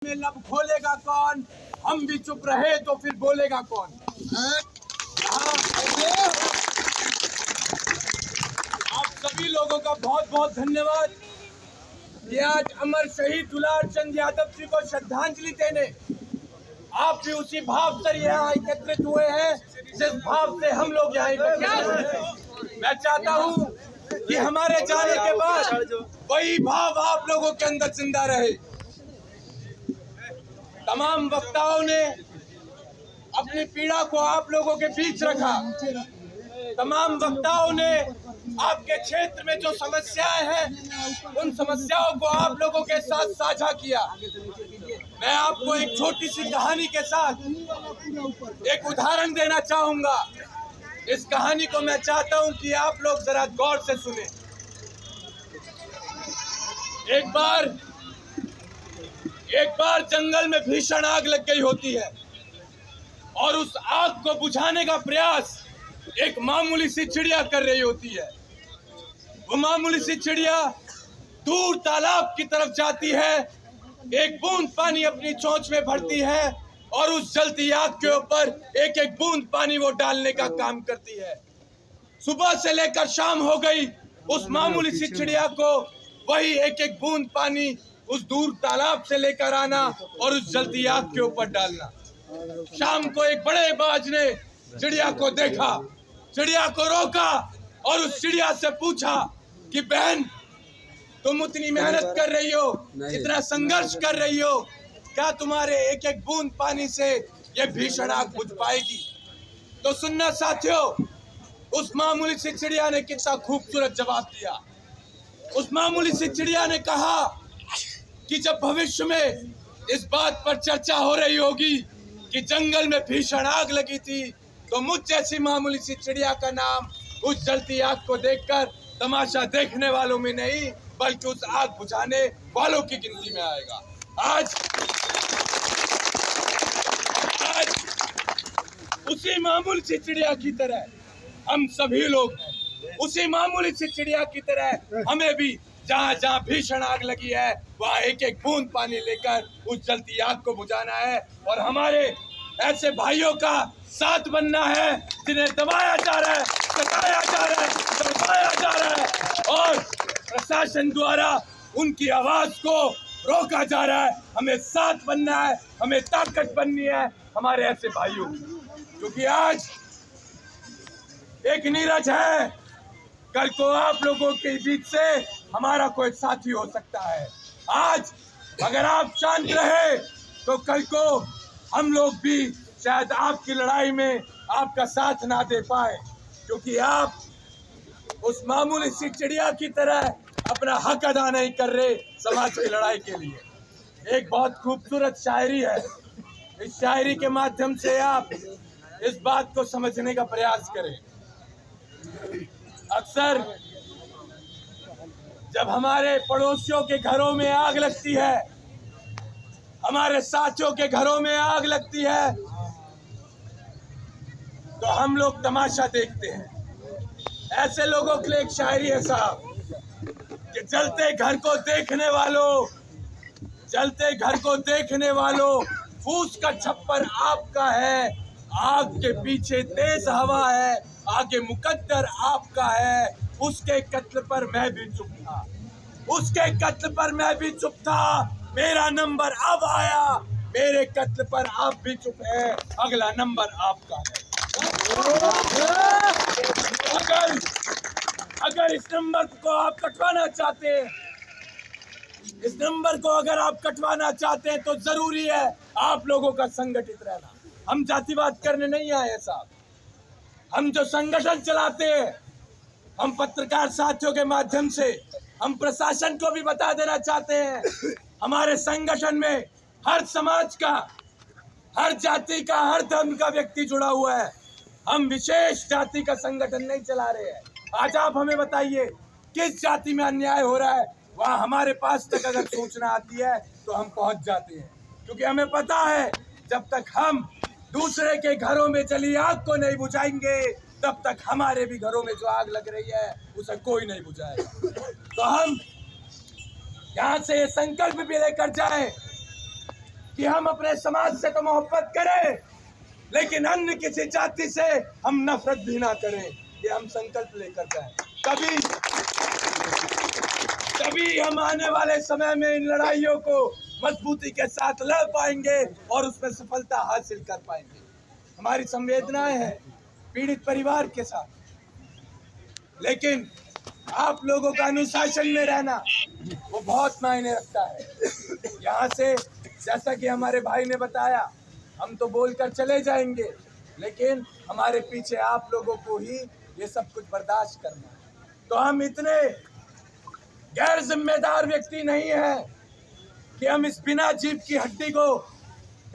में लब खोलेगा कौन? हम भी चुप रहे तो फिर बोलेगा कौन? आप सभी लोगों का बहुत बहुत धन्यवाद कि आज अमर शहीद दुलार चंद यादव जी को श्रद्धांजलि देने आप भी उसी भाव से यहाँ एकत्रित हुए हैं जिस भाव से हम लोग यहाँ एकत्रित हुए हैं। मैं चाहता हूँ कि हमारे जाने के बाद वही भाव आप लोगों के अंदर जिंदा रहे। तमाम वक्ताओं ने अपनी पीड़ा को आप लोगों के बीच रखा। तमाम वक्ताओं ने आपके क्षेत्र में जो समस्याएं हैं उन समस्याओं को आप लोगों के साथ साझा किया। मैं आपको एक छोटी सी कहानी के साथ एक उदाहरण देना चाहूंगा। इस कहानी को मैं चाहता हूं कि आप लोग जरा गौर से सुने। एक बार जंगल में भीषण आग लग गई होती है और उस आग को बुझाने का प्रयास एक मामूली सी चिड़िया कर रही होती है। वो मामूली सी चिड़िया दूर तालाब की तरफ जाती है, एक बूंद पानी अपनी चोंच में भरती है और उस जलती आग के ऊपर एक एक बूंद पानी वो डालने का काम करती है। सुबह से लेकर शाम हो गई, उस मामूली सी चिड़िया को वही एक एक बूंद पानी उस दूर तालाब से लेकर आना और उस जलती आग के ऊपर डालना। शाम को एक बड़े बाज ने चिड़िया को देखा, चिड़िया को रोका और उस चिड़िया से पूछा कि बहन, तुम उतनी मेहनत कर रही हो, इतना संघर्ष कर रही हो, क्या तुम्हारे एक एक बूंद पानी से ये भीषण आग बुझ पाएगी? तो सुनना साथियों, उस मामूली सी चिड़िया ने कितना खूबसूरत जवाब दिया। उस मामूली सी चिड़िया ने कहा कि जब भविष्य में इस बात पर चर्चा हो रही होगी कि जंगल में भीषण आग लगी थी, तो मुझ जैसी मामूली सी चिड़िया का नाम उस जलती आग को देखकर तमाशा देखने वालों में नहीं बल्कि उस आग बुझाने वालों की गिनती में आएगा। आज उसी मामूली सी चिड़िया की तरह हम सभी लोग हैं। उसी मामूली सी चिड़िया की तरह हमें भी जहाँ जहाँ भीषण आग लगी है वहाँ एक एक बूंद पानी लेकर उस जलती आग को बुझाना है और हमारे ऐसे भाइयों का साथ बनना है जिन्हें दबाया जा रहा है, सताया जा रहा है, दबाया जा रहा है और प्रशासन द्वारा उनकी आवाज को रोका जा रहा है। हमें साथ बनना है, हमें ताकत बननी है हमारे ऐसे भाइयों की, क्योंकि आज एक नीरज है, कल को आप लोगों के बीच से हमारा कोई साथी हो सकता है। आज अगर आप शांत रहे तो कल को हम लोग भी शायद आपकी लड़ाई में आपका साथ ना दे पाए, क्योंकि आप उस मामूली सी चिड़िया की तरह अपना हक अदा नहीं कर रहे समाज की लड़ाई के लिए। एक बहुत खूबसूरत शायरी है, इस शायरी के माध्यम से आप इस बात को समझने का प्रयास करें। अक्सर जब हमारे पड़ोसियों के घरों में आग लगती है, हमारे साथियों के घरों में आग लगती है, तो हम लोग तमाशा देखते हैं। ऐसे लोगों के लिए एक शायरी है साहब कि जलते घर को देखने वालों फूस का छप्पर आपका है, आग के पीछे तेज हवा है, आगे मुकद्दर आपका है। उसके कत्ल पर मैं भी चुप था, मेरा नंबर अब आया, मेरे कत्ल पर आप भी चुप हैं, अगला नंबर आपका है। अगर इस नंबर को आप कटवाना चाहते हैं तो जरूरी है आप लोगों का संगठित रहना। हम जातिवाद करने नहीं आए साहब, हम जो संगठन चलाते हैं, हम पत्रकार साथियों के माध्यम से हम प्रशासन को भी बता देना चाहते हैं, हमारे संगठन में हर समाज का, हर जाति का, हर धर्म का व्यक्ति जुड़ा हुआ है। हम विशेष जाति का संगठन नहीं चला रहे हैं। आज आप हमें बताइए किस जाति में अन्याय हो रहा है, वहाँ हमारे पास तक अगर सूचना आती है तो हम पहुंच जाते हैं, क्योंकि हमें पता है जब तक हम दूसरे के घरों में जली आग को नहीं बुझाएंगे तब तक हमारे भी घरों में जो आग लग रही है उसे कोई नहीं बुझाएगा। तो हम यहाँ से ये संकल्प भी लेकर जाएं कि हम अपने समाज से तो मोहब्बत करें, लेकिन अन्य किसी जाति से हम नफरत भी ना करें। ये हम संकल्प लेकर जाएं। तभी हम आने वाले समय में इन लड़ाइयों को मजबूती के साथ लड़ पाएंगे और उसमें सफलता हासिल कर पाएंगे। हमारी संवेदनाएं हैं पीड़ित परिवार के साथ, लेकिन आप लोगों का अनुशासन में रहना वो बहुत मायने रखता है। यहाँ से जैसा कि हमारे भाई ने बताया, हम तो बोलकर चले जाएंगे, लेकिन हमारे पीछे आप लोगों को ही ये सब कुछ बर्दाश्त करना है। तो हम इतने गैर जिम्मेदार व्यक्ति नहीं है कि हम इस बिना जीभ की हड्डी को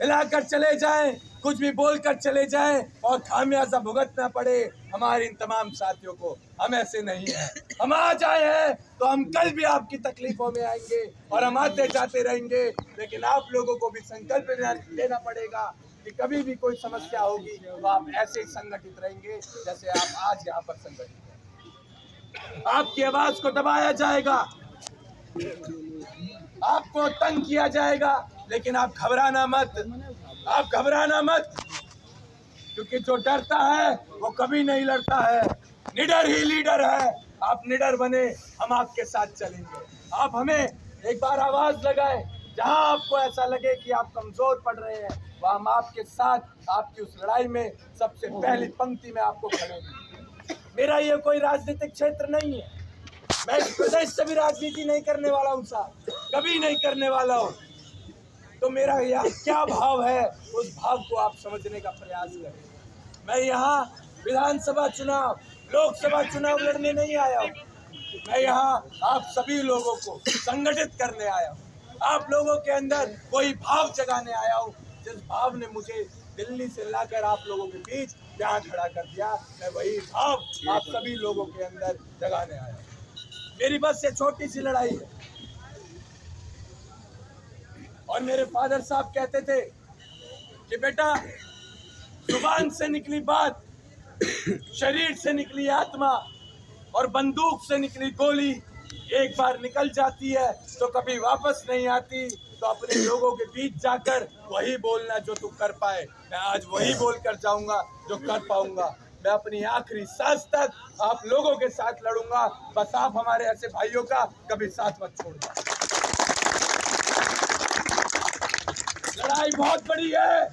हिलाकर चले जाएं, कुछ भी बोलकर चले जाएं और खामियाजा भुगतना पड़े हमारे इन तमाम साथियों को। हम ऐसे नहीं हैं। हम आज आए हैं तो हम कल भी आपकी तकलीफों में आएंगे और हम आते जाते रहेंगे, लेकिन आप लोगों को भी संकल्प लेना पड़ेगा कि कभी भी कोई समस्या होगी तो आप ऐसे ही संगठित रहेंगे जैसे आप आज यहाँ पर संगठित हैं। आपकी आवाज को दबाया जाएगा, आपको तंग किया जाएगा, लेकिन आप घबराना मत, आप घबराना मत, क्योंकि जो डरता है वो कभी नहीं लड़ता है। निडर ही लीडर है। आप निडर बने, हम आपके साथ चलेंगे। आप हमें एक बार आवाज लगाएं, जहां आपको ऐसा लगे कि आप कमजोर पड़ रहे हैं, वह हम आपके साथ, आपकी उस लड़ाई में सबसे पहली पंक्ति में आपको खड़ेंगे। मेरा ये कोई राजनीतिक क्षेत्र नहीं है, मैं इस प्रदेश से भी राजनीति नहीं करने वाला हूँ साहब, कभी नहीं करने वाला हूँ। तो मेरा यहाँ क्या भाव है, उस भाव को आप समझने का प्रयास करें। मैं यहाँ विधानसभा चुनाव, लोकसभा चुनाव लड़ने नहीं आया हूँ। मैं यहाँ आप सभी लोगों को संगठित करने आया हूँ, आप लोगों के अंदर कोई भाव जगाने आया हूँ। जिस भाव ने मुझे दिल्ली से लाकर आप लोगों के बीच यहाँ खड़ा कर दिया, मैं वही भाव आप सभी लोगों के अंदर जगाने आया हूँ। मेरी बस ये छोटी सी लड़ाई है। और मेरे फादर साहब कहते थे कि बेटा, जुबान से निकली बात, शरीर से निकली आत्मा और बंदूक से निकली गोली एक बार निकल जाती है तो कभी वापस नहीं आती। तो अपने लोगों के बीच जाकर वही बोलना जो तू कर पाए। मैं आज वही बोलकर जाऊंगा जो कर पाऊंगा। मैं अपनी आखिरी सांस तक आप लोगों के साथ लड़ूंगा। बस आप हमारे ऐसे भाइयों का कभी साथ मत छोड़ना। लड़ाई बहुत बड़ी है,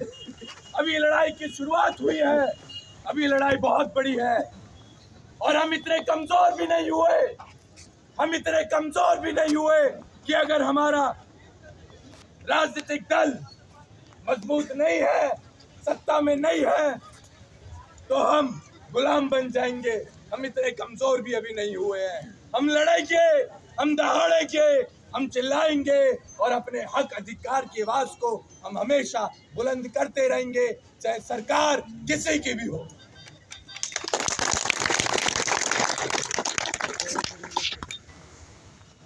अभी लड़ाई की शुरुआत हुई है, अभी लड़ाई बहुत बड़ी है और हम इतने कमजोर भी नहीं हुए, हम इतने कमजोर भी नहीं हुए कि अगर हमारा राजनीतिक दल मजबूत नहीं है, सत्ता में नहीं है, तो हम गुलाम बन जाएंगे। हम इतने कमजोर भी अभी नहीं हुए हैं। हम लड़ेंगे, हम दहाड़ेंगे, हम चिल्लाएंगे और अपने हक अधिकार की आवाज को हम हमेशा बुलंद करते रहेंगे, चाहे सरकार किसी की भी हो।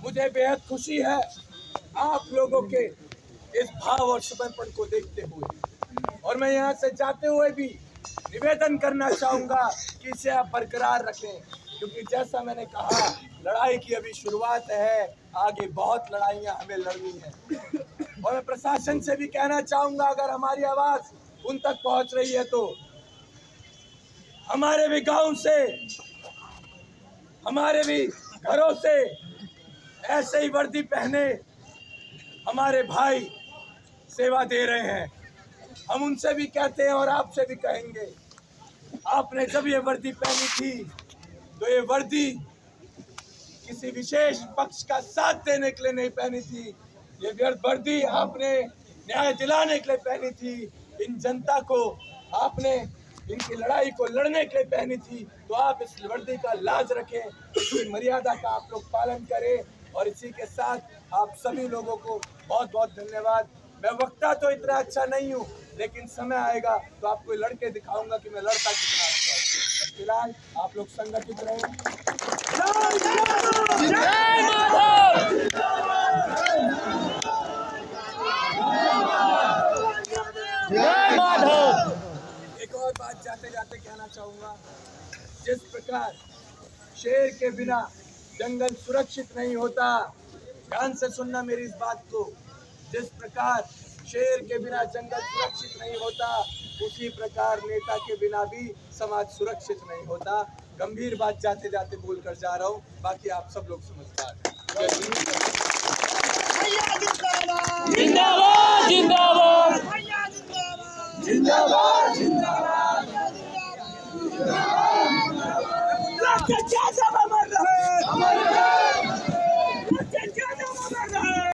मुझे बेहद खुशी है आप लोगों के इस भाव और समर्पण को देखते हुए, और मैं यहाँ से जाते हुए भी निवेदन करना चाहूंगा कि इसे आप बरकरार रखें, क्योंकि जैसा मैंने कहा, लड़ाई की अभी शुरुआत है, आगे बहुत लड़ाइयाँ हमें लड़नी है। और मैं प्रशासन से भी कहना चाहूंगा, अगर हमारी आवाज उन तक पहुंच रही है तो हमारे भी गांव से, हमारे भी घरों से ऐसे ही वर्दी पहने हमारे भाई सेवा दे रहे हैं। हम उनसे भी कहते हैं और आपसे भी कहेंगे, आपने जब ये वर्दी पहनी थी तो ये वर्दी किसी विशेष पक्ष का साथ देने के लिए नहीं पहनी थी, ये वर्दी आपने न्याय दिलाने के लिए पहनी थी। इन जनता को आपने इनकी लड़ाई को लड़ने के लिए पहनी थी। तो आप इस वर्दी का लाज रखें, इसकी मर्यादा का आप लोग पालन करें। और इसी के साथ आप सभी लोगों को बहुत बहुत धन्यवाद। मैं वक्ता तो इतना अच्छा नहीं हूँ, लेकिन समय आएगा तो आपको लड़के दिखाऊंगा कि मैं लड़का कितना अच्छा हूँ। फिलहाल आप लोग संगठित रहें। एक और बात जाते जाते कहना चाहूंगा, जिस प्रकार शेर के बिना जंगल सुरक्षित नहीं होता, ध्यान से सुनना मेरी इस बात को, जिस प्रकार शेर के बिना जंगल सुरक्षित नहीं होता, उसी प्रकार नेता के बिना भी समाज सुरक्षित नहीं होता। गंभीर बात जाते जाते बोलकर जा रहा हूँ, बाकी आप सब लोग समझदार हैं। जिंदाबाद जिंदाबाद जिंदाबाद जिंदाबाद। जिंदाबाद